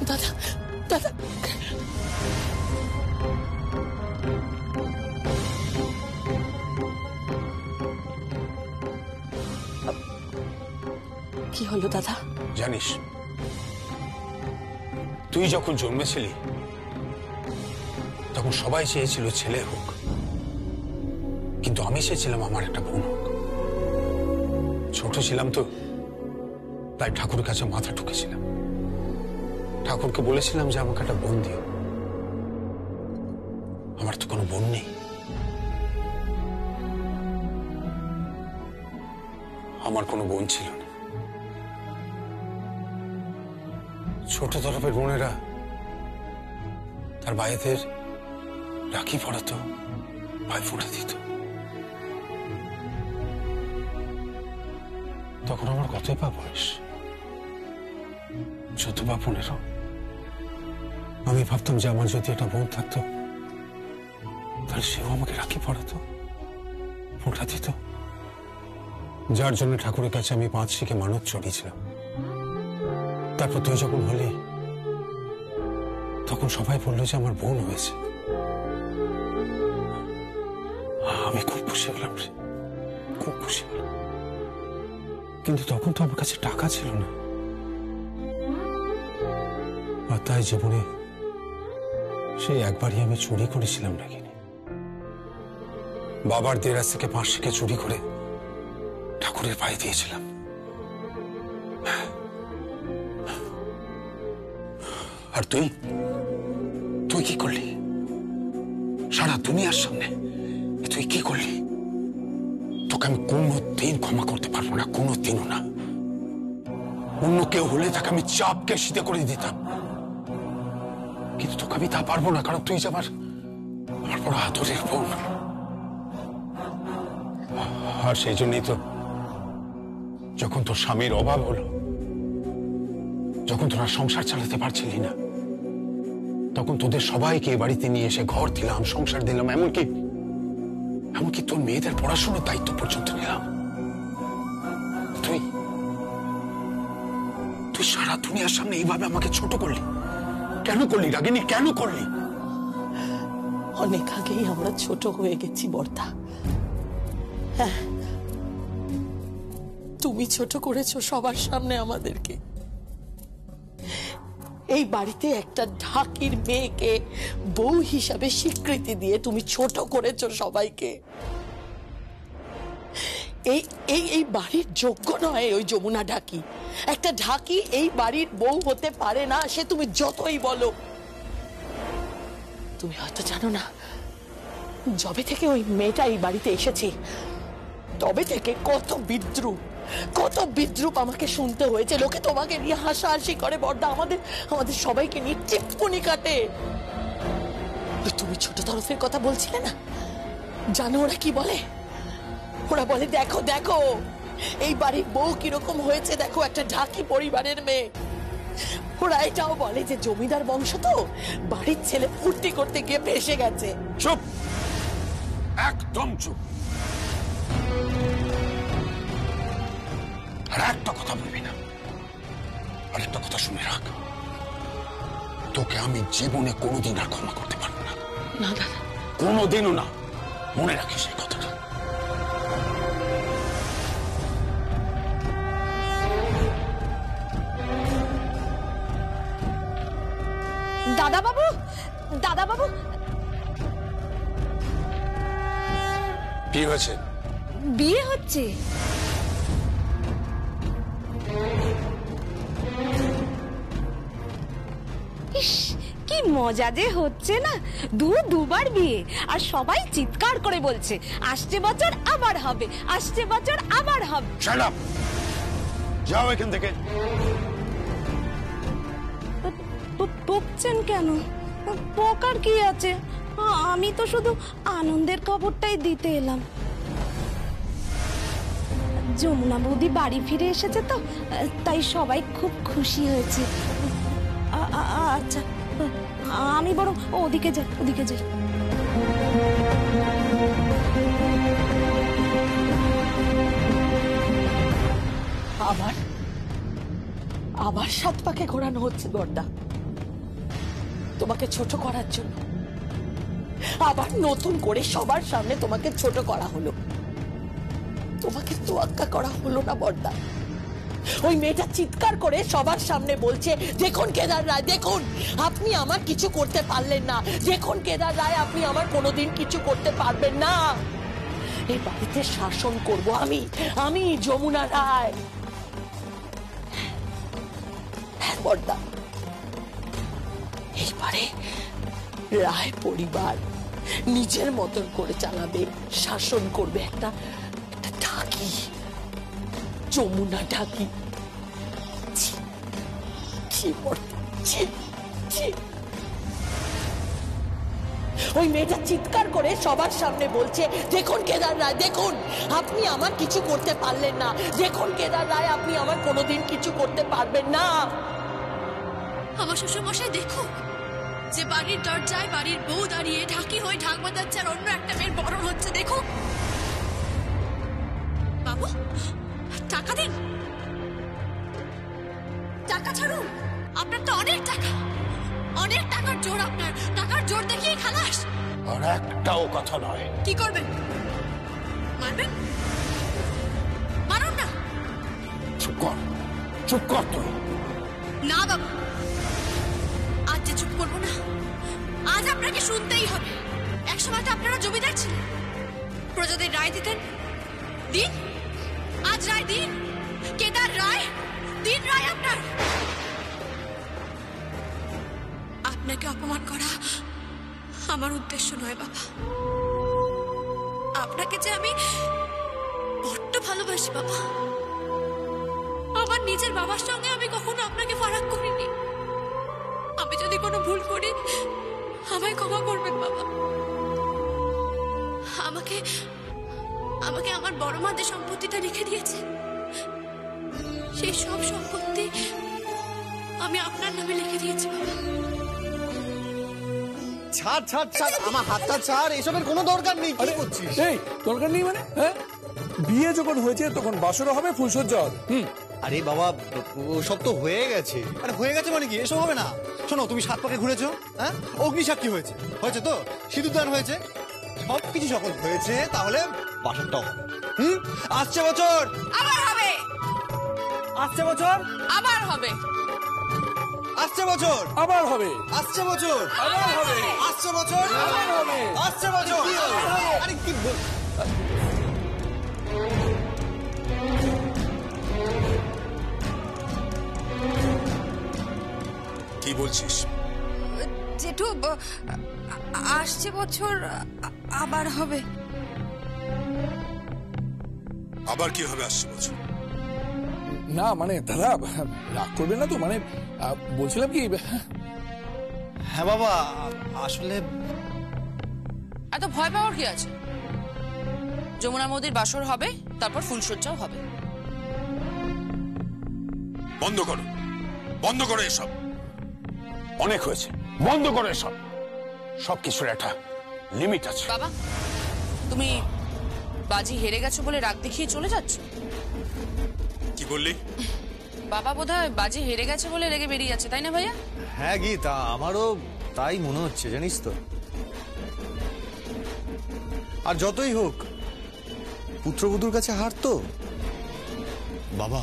দাদা দাদা কি হলো দাদা? জানিস, তুই যখন জন্মেছিলি তখন সবাই চেয়েছিল ছেলে হোক, কিন্তু আমি চেয়েছিলাম আমার একটা বোন হোক। ছোট ছিলাম তো, তাই ঠাকুরের কাছে মাথা ঠুকেছিলাম। ঠাকুরকে বলেছিলাম যে আমাকে একটা বোন দিও। আমার তো কোনো বোন নেই। আমার কোনো বোন ছিল না। ছোট তরফের বোনেরা তার ভাইদের রাখি পড়াতো, ভাই ফোঁটা দিত। তখন আমার কতই বা বয়স, 14 বা 15। আমি ভাবতাম যে আমার যদি একটা বোন থাকতো তাহলে সেও আমাকে রাখি পড়াতো, ফোঁটা দিত। যার জন্য ঠাকুরের কাছে আমি 5 শিখে মানত চড়িয়েছিলাম। তারপর তুই যখন হলি তখন সবাই বললো যে আমার বোন হয়েছে। আমি খুব খুশি হলাম রে, খুব খুশি হলাম। কিন্তু তখন তো আমার কাছে টাকা ছিল না, আর তাই জীবনে সেই একবারই আমি চুরি করেছিলাম নাকি। বাবার দেরাজ থেকে 5 শিখে চুরি করে ঠাকুরের পায়ে দিয়েছিলাম। আর তুই তুই কি করলি সারা দুনিয়ার সামনে? তুই কি করলি? তোকে আমি কোনোদিন ক্ষমা করতে পারবো না, কোনোদিনও না। অন্য কেউ হলে তাকে আমি চাপকে শীতে করে দিতাম, কিন্তু তোকে আমি তা পারবো না, কারণ তুই যে আমার বড় আদরের বোন। আর সেই জন্যই তো যখন তোর স্বামীর অভাব হলো, যখন তোরা সংসার চালাতে পারছিলি না, তখন তোদের সবাইকে এ বাড়িতে নিয়ে এসে ঘর দিলাম, সংসার দিলাম, এমনকি তোর মেয়েদের পড়াশোনার দায়িত্ব পর্যন্ত নিলাম। তুই তুই সারা দুনিয়ার সামনে এইভাবে আমাকে ছোট করলি। কেন করলি রাগিনী, কেন করলি? অনেক আগেই আমরা ছোট হয়ে গেছি বর্দা। হ্যাঁ, তুমি ছোট করেছো সবার সামনে আমাদেরকে। এই বাড়িতে একটা ঢাকির মেয়েকে বউ হিসাবে স্বীকৃতি দিয়ে তুমি ছোট করেছো সবাইকে। এই বাড়ির যোগ্য নয় ওই যমুনা ঢাকি। একটা ঢাকি এই বাড়ির বউ হতে পারে না, সে তুমি যতই বলো। তুমি হয়তো জানো না, যবে থেকে ওই মেয়েটা এই বাড়িতে এসেছে তবে থেকে কত বিদ্রুপ আমাকে শুনতে হয়েছে। লোকে তোমাকে নিয়ে হাসাহাসি করে বড়দা, আমাদের সবাইকে নিয়ে টিপ্পনি কাটে। তুমি ছোট তরফের কথা বলছিলে না, জানো ওরা কি বলে? ওরা বলে দেখো দেখো এই বাড়ির বউ কিরকম হয়েছে, দেখো একটা ঢাকি পরিবারের মেয়ে। ওরা এটাও বলে যে জমিদার বংশ তো, বাড়ির ছেলে ফুর্তি করতে গিয়ে ভেসে গেছে। চুপ, একদম চুপ। আর একটা কথা বলবি না। আর একটা কথা শুনে রাখ, তোকে আমি জীবনে কোনোদিন আর ক্ষমা করতে পারবো না। না দাদা, কোনোদিনও না, মনে রাখিস এই কথাটা। দাদা বাবু, কি হয়েছে? বিয়ে হচ্ছে। ইস, কি মজা যে হচ্ছে না। দুবার বিয়ে, আর সবাই চিৎকার করে বলছে আসছে বছর আবার হবে, আসছে বছর আবার হবে। শাট আপ, যাও এখান থেকে। বকছেন কেন? বকার কি আছে? আমি তো শুধু আনন্দের খবরটাই দিতে এলাম। যমুনা বৌদি বাড়ি ফিরে এসেছে তো, তাই সবাই খুব খুশি হয়েছে। আচ্ছা, আমি বরং ওদিকে যাই। আবার 7 পাকে ঘোরানো হচ্ছে বড়দা। তোমাকে ছোট করার জন্য আবার নতুন করে সবার সামনে তোমাকে ছোট করা হলো। তোমাকে তোয়াক্কা করা হলো না বড়দা। ওই মেয়েটা চিৎকার করে সবার সামনে বলছে, দেখুন কেদার রায়, দেখুন আপনি আমার কিছু করতে পারলেন না, দেখুন কেদার রায় আপনি আমার কোনোদিন কিছু করতে পারবেন না। এই বাড়িতে শাসন করব আমি, আমি যমুনা রায়। হ্যাঁ বড়দা, এইবারে রায় পরিবার নিজের মতন করে চালাবে, শাসন করবে। একটা ঢাকি, যমুনা ঢাকি। ওই মেয়েটা চিৎকার করে সবার সামনে বলছে, দেখুন কেদার রায়, দেখুন আপনি আমার কিছু করতে পারলেন না, দেখুন কেদার রায় আপনি আমার কোনোদিন কিছু করতে পারবেন না। আমার শ্বশুরমশাই দেখুন, যে বাড়ির দরজায় বাড়ির বউ দাঁড়িয়ে ঢাকি হয়ে ঢাক বাজাচ্ছে আর অন্য একটা মেয়ের বরণ হচ্ছে। দেখুন বাবু, টাকা দিন, টাকা ছাড়ুন। আপনার তো অনেক টাকা, অনেক টাকার জোর, আপনার টাকার জোর দেখিয়ে খালাস। আর একটাও কথা নয়। কি করবেন? মারবেন? মারুন না। চুপ কর, চুপ কর তুই। না বাবা, আজ যে চুপ করবো না, আজ আপনাকে শুনতেই হবে। একসময় তো আপনারা জমিদার ছিলেন, প্রজাদের রায় দিতেন। দিন, আজ রায় দিন। কেদার রায়, দিন রায় আপনার। আপনাকে অপমান করা আমার উদ্দেশ্য নয় বাবা। আপনাকে যে আমি বড্ড ভালোবাসি বাবা। আমার নিজের বাবার সঙ্গে আমি কখনো আপনাকে ফারাক করিনি। আমি যদি কোনো ভুল করি আমায় ক্ষমা করবেন বাবা। আমাকে আমাকে আমার বড় মা যে সম্পত্তিটা রেখে দিয়েছে, সেই সব সম্পত্তি আমি আপনার নামে লিখে দিয়েছি বাবা। ছাড় ছাড় ছাড়, আমার হাতটা ছাড়, এসবের কোনো দরকার নেই। কি করছিস? এই দরকার নেই মানে? হ্যাঁ, বিয়ে যখন হয়েছে তখন বাসরও হবে, ফুলসজ্জা হবে। আরে বাবা, ওসব তো হয়ে গেছে। আরে হয়ে গেছে মানে কি, এসব হবে না? শোনো, তুমি 7 পাকে ঘুরেছো, হ্যাঁ, অগ্নিসাক্ষী হয়েছে, হয়েছে তো, সিঁদুরদান হয়েছে, সবকিছু যখন হয়েছে তাহলে বাসরটাও হবে। আসছে বছর আবার হবে, আসছে বছর আবার হবে, আসছে বছর আবার হবে, আসছে বছর আবার হবে, আসছে বছর আবার হবে, আসছে বছর। আরে কি কি বলছিস? জেঠু, আসছে বছর আবার হবে। আবার কি হবে আসছে বছর? না মানে দাদা, রাগ করবেন না তো? মানে বলছিলাম কি, হ্যাঁ বাবা, আসলে এত ভয় পাওয়ার কি আছে? যমুনা মোদির বাসর হবে, তারপর ফুলসজ্জাও হবে। বন্ধ করো, বন্ধ করো এসব। অনেক হয়েছে, বন্ধ করো এসব। সবকিছুর একটা লিমিট আছে। বাবা, তুমি বাজি হেরে গেছো বলে রাগ দেখিয়ে চলে যাচ্ছ? কি বললি? বাবা বোধহয় বাজি হেরে গেছে বলে রেগে বেরিয়ে যাচ্ছে, তাই না ভাইয়া? হ্যাঁ গীতা, আমারও তাই মনে হচ্ছে, জানিস তো। আর যতই হোক, পুত্রবধূর কাছে হার তো। বাবা,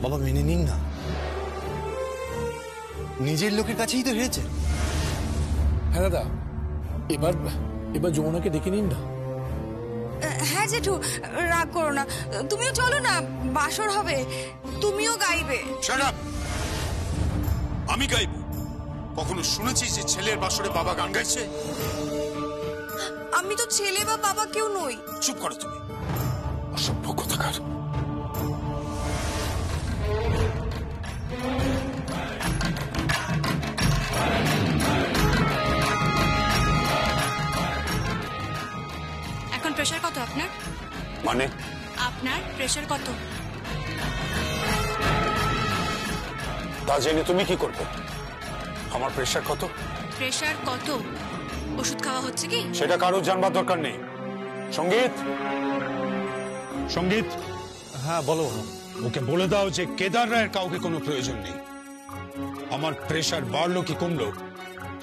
বাবা মেনে নিন না, নিজের লোকের কাছেই তো হেরেছে। হ্যাঁ দাদা, এবার এবার যমুনাকে ডেকে নিন না। হ্যাঁ জেঠু, রাগ করো না, তুমিও চলো না, বাসর হবে, তুমিও গাইবে। Shut up! আমি গাইব? কখনো শুনেছিস যে ছেলের বাসরে বাবা গান গাইছে? আমি তো ছেলে বা বাবা কেউ নই। চুপ করো তুমি, অসভ্য কোথাকার। এখন প্রেশার কত আপনার? মানে? আপনার প্রেশার কত? তা জেনে তুমি কি করবে? আমার প্রেশার কত? প্রেশার কত? ওষুধ খাওয়া হচ্ছে কি? সেটা কারোর জানবার দরকার নেই। সঙ্গীত, সঙ্গীত, হ্যাঁ বলো। ওকে বলে দাও যে কেদার রায়ের কাউকে কোনো প্রয়োজন নেই। আমার প্রেশার বাড়লো কি কমলো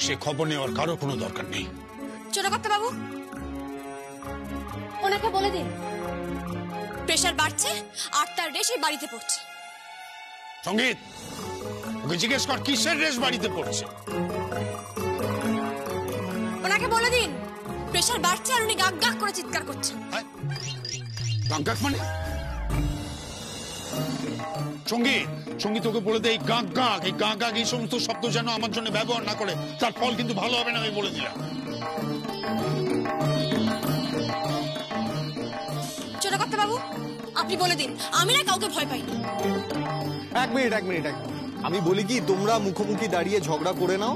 সে খবর নেওয়ার কারো কোনো দরকার নেই। ছোটকর্তা বাবু, ওনাকে বলে দিন প্রেশার বাড়ছে আর তার রেশ এই বাড়িতে পড়ছে। সঙ্গীত, ওকে জিজ্ঞেস কর কিসের রেশ বাড়িতে পড়ছে। ওনাকে বলে দিন প্রেশার বাড়ছে আর উনি গাক গাক করে চিৎকার করছেন। গাক মানে সঙ্গীত, সঙ্গীত ওকে বলে দে এই গাক গাক এই সমস্ত শব্দ যেন আমার জন্য ব্যবহার না করে, তার ফল কিন্তু ভালো হবে না, আমি বলে দিলাম। ছোটকর্তা বাবু, আপনি বলে দিন, আমি না কাউকে ভয় পাই না। এক মিনিট আমি বলি কি, তোমরা মুখোমুখি দাঁড়িয়ে ঝগড়া করে নাও,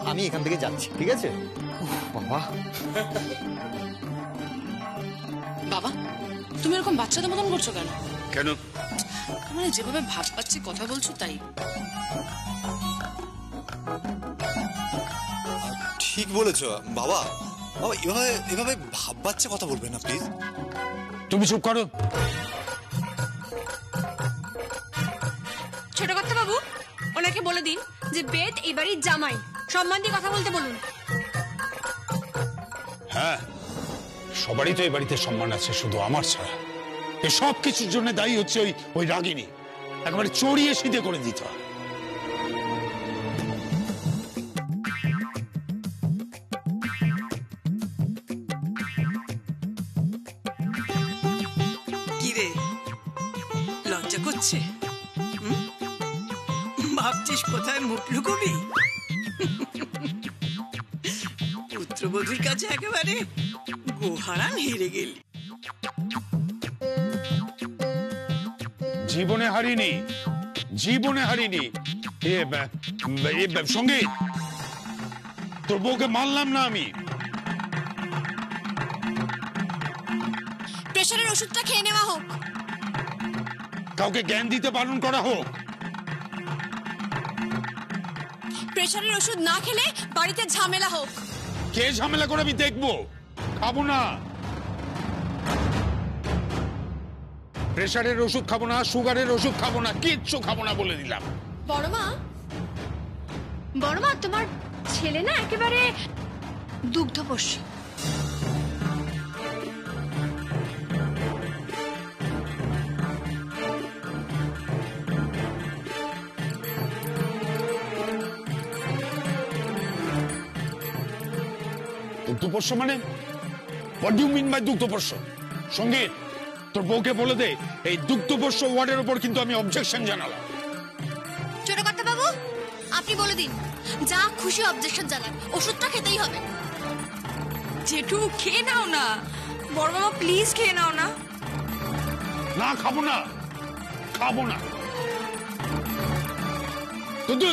আমি এখান থেকে যাচ্ছি, ঠিক আছে? বাবা বাবা, তুমি এরকম বাচ্চাদের মতন করছো কেন? কেন? মানে যেভাবে ভাব পাচ্ছি কথা বলছো তাই। ঠিক বলেছ বাবা। বাবা এভাবে ভাব বাচ্চা কথা বলবে না প্লিজ। তুমি চুপ করো। ছোটকর্তা বাবু, ওনাকে বলে দিন যে বেদ এই বাড়ির জামাই, সম্মান দিয়ে কথা বলতে বলুন। হ্যাঁ, সবারই তো এই বাড়িতে সম্মান আছে, শুধু আমার ছাড়া। এই সব কিছুর জন্য দায়ী হচ্ছে ওই রাগিনী, একেবারে চড়িয়ে সিধে করে দিতে হয়। কিরে, লজ্জা করছে? ভাবছিস কোথায় মুখ লুকোবি? পুত্রবধূর কাছে একেবারে গোহারান হেরে গেলি। জীবনে হারিনি। সঙ্গীত, তোর বউকে মারলাম না আমি। প্রেশারের ওষুধটা খেয়ে নেওয়া হোক, কাউকে জ্ঞান দিতে পালন করা হোক। প্রেশারের ওষুধ না খেলে বাড়িতে ঝামেলা হোক। কে ঝামেলা করে আমি দেখবো? খাবো না। প্রেশারের ওষুধ খাবো না, সুগারের ওষুধ খাবো না, কিচ্ছু খাবো না বলে দিলাম। বড় মা, তোমার ছেলে না একেবারে দুগ্ধপোষ্য। দুগ্ধপোষ্য মানে? What do you mean by দুগ্ধপোষ্য? সঙ্গীত, তোর বউকে বলে দে এই দুগ্ধপোষ্য ওয়ার্ডের উপর কিন্তু আমি অবজেকশন জানালাম। ছোটকর্তা বাবু, আপনি বলে দিন যা খুশি অবজেকশন জানান, ওষুধটা খেতেই হবে। জেঠু, খেয়ে নাও না। বড় মামা প্লিজ খেয়ে নাও না। না, খাবো না। কিন্তু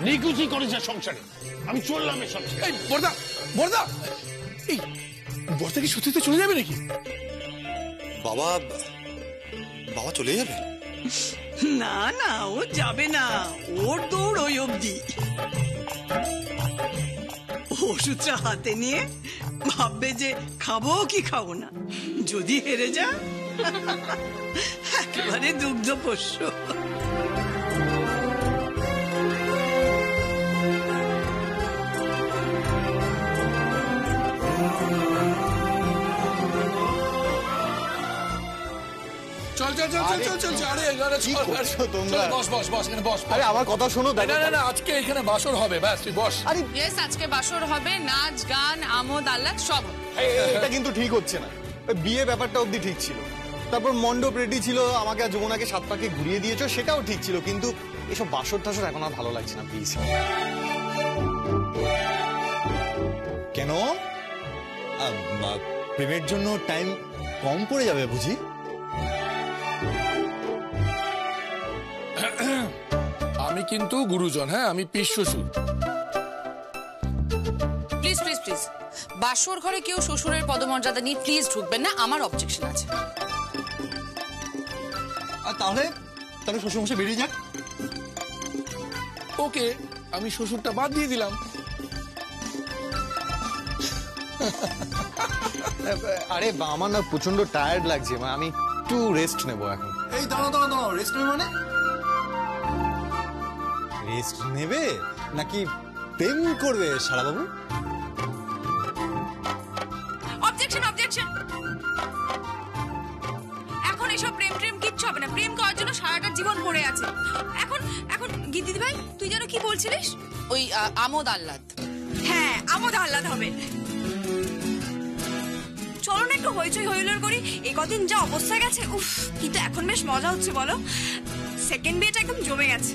নিকুচি করেছে সংসারে, আমি চললাম এই সংসারে। এই বড়দা, এই বড়দা কি সত্যি চলে যাবে নাকি? বাবা চলে যাবে? না না, ও যাবে না, ওর দৌড় ওই অবধি। ওষুধটা হাতে নিয়ে ভাববে যে খাবো কি খাবো না, যদি হেরে যা একেবারে দুগ্ধপোষ্য। চল। আরে আমার কথা শোনো। না, আজকে এখানে বাসর হবে, ব্যাস তুই বস। ইয়েস, আজকে বাসর হবে, নাচ গান আমোদ আহ্লাদ সব হবে। এটা কিন্তু ঠিক হচ্ছে না। বিয়ে ব্যাপারটা অবধি ঠিক ছিল, তারপর মণ্ডপ রেডি ছিল, আমাকে আর যমুনাকে 7 পাকে ঘুরিয়ে দিয়েছো, সেটাও ঠিক ছিল, কিন্তু এসব বাসর টাসর এখন আর ভালো লাগছে না প্লিজ। কেন? প্রেমের জন্য টাইম কম পড়ে যাবে বুঝি? আমি কিন্তু গুরুজন, হ্যাঁ, আমি পিস শ্বশুর। প্লিজ বাসর ঘরে কেউ শ্বশুরের পদমর্যাদা নিয়ে প্লিজ ঢুকবেন না, আমার অবজেকশন আছে। আর তাহলে শ্বশুরমশাই বেরিয়ে যাক। ওকে, আমি শ্বশুরটা বাদ দিয়ে দিলাম। আরে আমার না প্রচন্ড টায়ার্ড লাগছে, আমি একটু রেস্ট নেবো এখন। এই দাঁড়াও, রেস্ট নেবো মানে? রেস্ট নেবে নাকি প্রেম করবে শালাবাবু? অবজেকশন অবজেকশন, এখন এসব প্রেম প্রেম কিচ্ছু হবে না। প্রেম করার জন্য সারাটা জীবন পড়ে আছে। এখন এখন দিদি ভাই তুই যেন কি বলছিলিস? ওই আমোদ আহ্লাদ। হ্যাঁ, আমোদ আহ্লাদ হবে। চলো না একটু হইচই হইলর করি। এই কদিন যা অবস্থা গেছে, উফ, কিন্তু এখন বেশ মজা হচ্ছে বলো। সেকেন্ড বিয়েটা একদম জমে গেছে।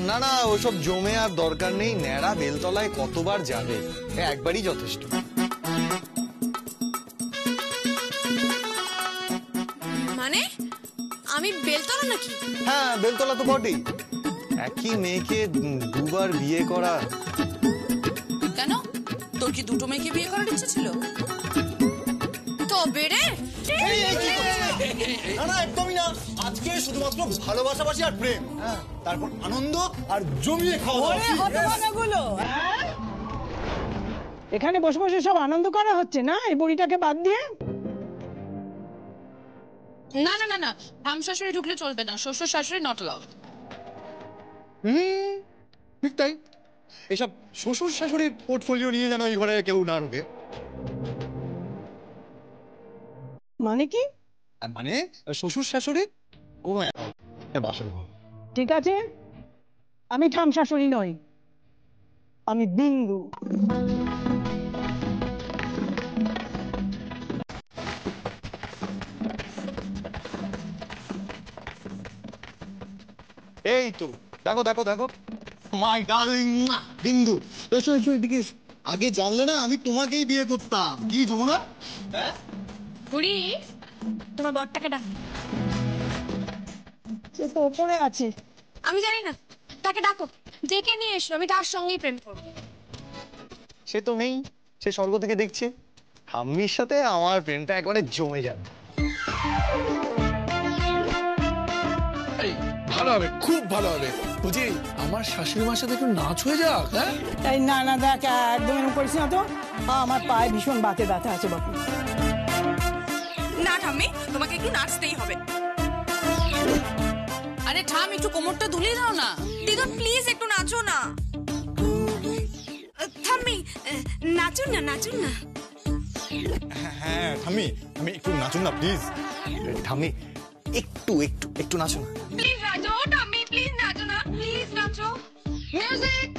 না না, ওসব জমে আর দরকার নেই। ন্যাড়া বেলতলায় কতবার যাবে, একবারই যথেষ্ট। মানে আমি বেলতলা নাকি? হ্যাঁ, বেলতলা তো বটেই। একই মেয়েকে দুবার বিয়ে করা। কেন, তোর কি দুটো মেয়েকে বিয়ে করার ইচ্ছে ছিল? তবে রে, না না, একদমই না। আজকে শুধুমাত্র ভালোবাসাবাসি আর প্রেম, তারপর আনন্দ আর জমিয়ে খাওয়া। হতভাগাগুলো, এখানে বসে বসে সব আনন্দ করা হচ্ছে না এই বুড়িটাকে বাদ দিয়ে? না না না না, ঠাম শাশুড়ি ঢুকলে চলবে না। শ্বশুর শাশুড়ি নট অ্যালাউড। ঠিক তাই। এসব শ্বশুর শাশুড়ির পোর্টফোলিও নিয়ে যেন এই ঘরে কেউ না ঢোকে। মানে কি? মানে শ্বশুর শাশুড়ি ও বাসর ঘর। ঠিক আছে, আমি ঠাম শাশুড়ি নই, আমি বিন্দু। এই তো দেখো দেখো দেখো, মাই ডার্লিং বিন্দু। এসো এসো এদিকে। আগে জানলে না আমি তোমাকেই বিয়ে করতাম। কি যমুনা? বুড়ি তোমার বরটাকে ডাক। সে তো ওপরে আছে। আমি জানি না, তাকে ডাকো, ডেকে নিয়ে এসো, আমি তার সঙ্গেই প্রেম করবো। সে তো নেই, সে স্বর্গ থেকে দেখছে। ঠাম্মির সাথে আমার প্রেমটা একবারে জমে যাবে। এই ভালো হবে, খুব ভালো হবে। বুঝি আমার শাশুড়ি মার সাথে একটু নাচ হয়ে যাক। হ্যাঁ, এই না না, দেখ একদম এরকম করিস না তো। আমার পায়ে ভীষণ বাতে ব্যথা আছে বাপু। না ঠাম্মি, তোমাকে একটু নাচতেই হবে। আরে ঠাম, একটু কোমরটা দুলিয়ে দাও না। দিদন প্লিজ একটু নাচো না। ঠাম্মি নাচুন না, নাচুন না। হ্যাঁ ঠাম্মি, আমি একটু নাচুন না প্লিজ। ঠাম্মি একটু একটু একটু নাচুন। প্লিজ নাচো ঠাম্মি, প্লিজ নাচো না, প্লিজ নাচো। মিউজিক।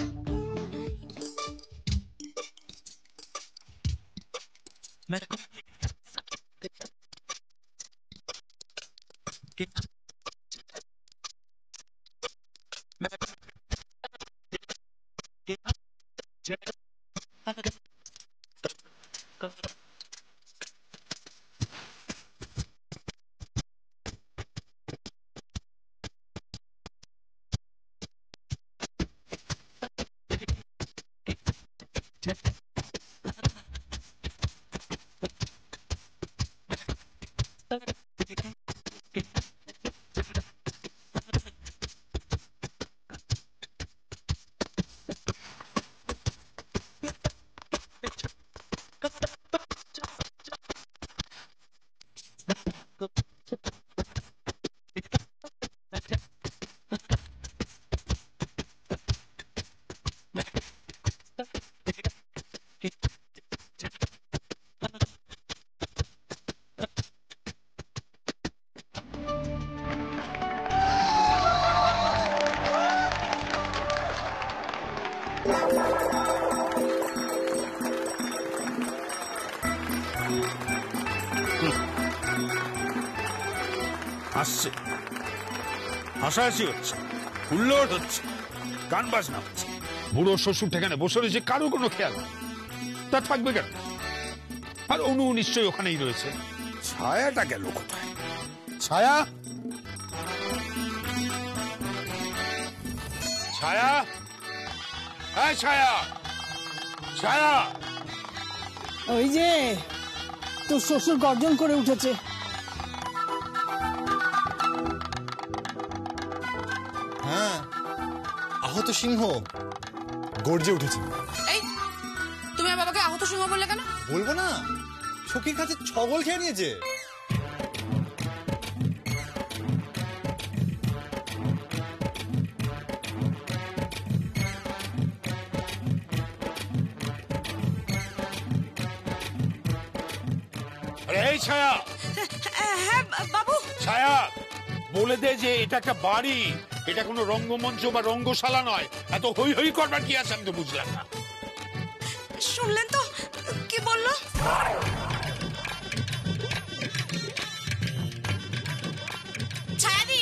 হাসছে, হাসাহাসি হচ্ছে, হুল্লোড় হচ্ছে, গান বাজনা হচ্ছে। বুড়ো শ্বশুর ঠেকানে বসে রয়েছে, কারো কোনো খেয়াল নেই। তা থাকবে কেন? আর অনু নিশ্চয়ই ওখানেই রয়েছে। ছায়াটা গেল কোথায়? ছায়া, ছায়া, হ্যাঁ ছায়া, ছায়া। ওই যে তোর শ্বশুর গর্জন করে উঠেছে। হ্যাঁ, আহত সিংহ গর্জে উঠেছে। এই, তুমি আমার বাবাকে আহত সিংহ বললে কেন? বলবো না, সখীর কাছে ছগল খেয়ে নিয়েছে। ছায়া, হ্যাঁ বাবু। ছায়া বলে দে যে এটা একটা বাড়ি, এটা কোনো রঙ্গমঞ্চ বা রঙ্গশালা নয়। এত হই হই করবার কি আছে আমি তো বুঝলাম না। শুনলেন তো কি বললো? ছায়াদি,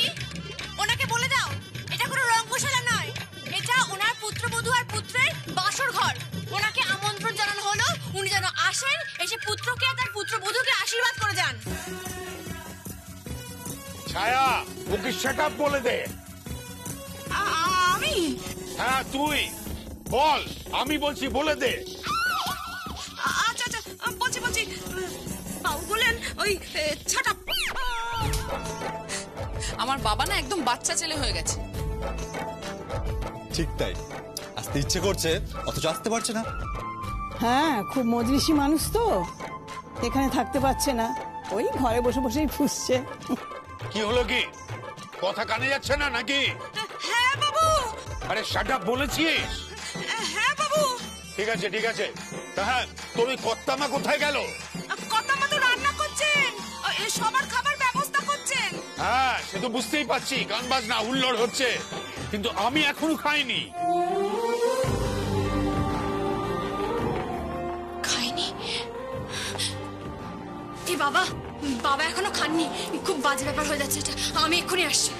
ওনাকে বলে দাও এটা কোনো রঙ্গশালা নয়, এটা ওনার পুত্রবধূ আর পুত্রের বাসর ঘর। ওনাকে আমন্ত্রণ জানানো হলো, উনি যেন আসেন, এসে পুত্রকে আর তার পুত্রবধূকে আশীর্বাদ করে যান। ছায়া ওকে সেট আপ বলে দে। আমি? হ্যাঁ তুই বল, আমি বলছি বলে দে। আচ্ছা আচ্ছা বলছি। বাবু বলেন ওই ছাটা। আমার বাবা না একদম বাচ্চা ছেলে হয়ে গেছে। ঠিক তাই, আসতে ইচ্ছে করছে অথচ আসতে পারছে না। হ্যাঁ, খুব মজলিসি মানুষ তো, এখানে থাকতে পারছে না, ওই ঘরে বসে বসেই ফুসছে। কি হলো কি, কথা কানে যাচ্ছে না নাকি? হ্যাঁ বাবু। আরে শাট আপ বলেছিস? হ্যাঁ বাবু। ঠিক আছে ঠিক আছে। তা হ্যাঁ, তোর ওই কর্তামা কোথায় গেল? কর্তামা তো রান্না করছেন, সবার খাবার ব্যবস্থা করছেন। হ্যাঁ সে তো বুঝতেই পারছি, গান বাজনা হুল্লোড় হচ্ছে, কিন্তু আমি এখনো খাইনি। খাইনি? বাবা এখনো খাননি, খুব বাজে ব্যাপার হয়ে যাচ্ছে এটা, আমি এক্ষুনি আসছি।